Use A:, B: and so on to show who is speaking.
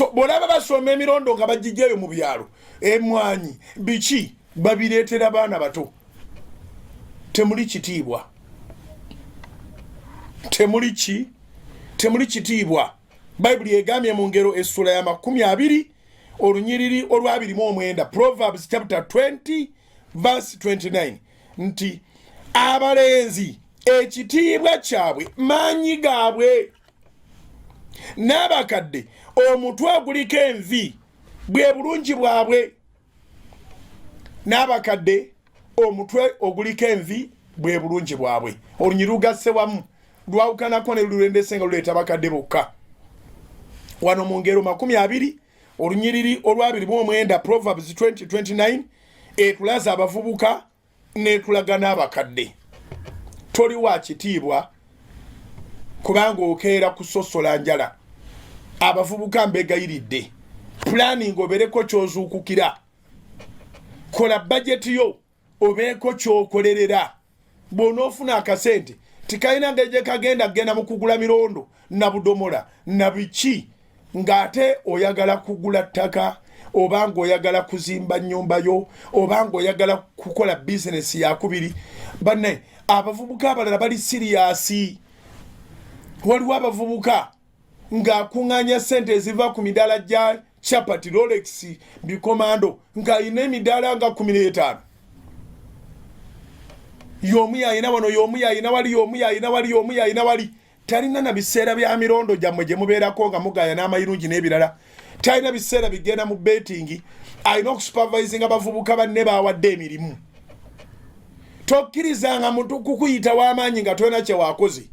A: so bolaba basoma emirondo nga bagijeyo mu byalo emwanyi bichi babiretera abaana bato temuli kitiibwa temuli kitiibwa Bible egambye mu ngero essula ya 20 olunyiriri olwabiri mu omwenda Proverbs chapter 20 verse 29 nti abalenzi ekitiibwa kyabwe maanyi gaabwe n'abakadde omutwe oguliko envi bwe bulungi bwabwe n'abakadde omutwe oguliko envi bwe bulungi bwabwe olunyiriri lugasse wamu lwawukanako ne lulendese nga luleeta bakadde bokka wano mu ngero 20 olunyiriri olwabiri mu omwenda Proverbs 20:29 etulaza abavubuka netulaga n'abakadde toli wa kitiibwa kubanga okeera kusosola njala abavubuka mbegayiridde planning obereko kyozuukukira kola budget yo obeeko kyokolerera bw'onoofuna akasente tikayina ngeje kagenda mu kugula mirondo na budomola na biki ng'ate oyagala kugula ttaka obanga oyagala kuzimba nnyumba yo obanga oyagala kukola business yakubiri banne abavubuka abalala bali serious waliwo abavubuka ng'akuŋŋaanya sente eziva ku midaala gya chapati Rolex bikomando ng'ayina emidaala nga 15 y'omu yayina wano y'omu yayina wali y'omu yayina wali y'omu yayina wali talina na biseera bya mirondo gyammwe gye mubeerako nga mugaya n'amayirungi n'ebirala talina biseera bigenda mu betting alina okusupervising abavubuka banne baawadde emirimu tokkirizanga muntu kukuyita w'amaanyi nga tolina kye waakoze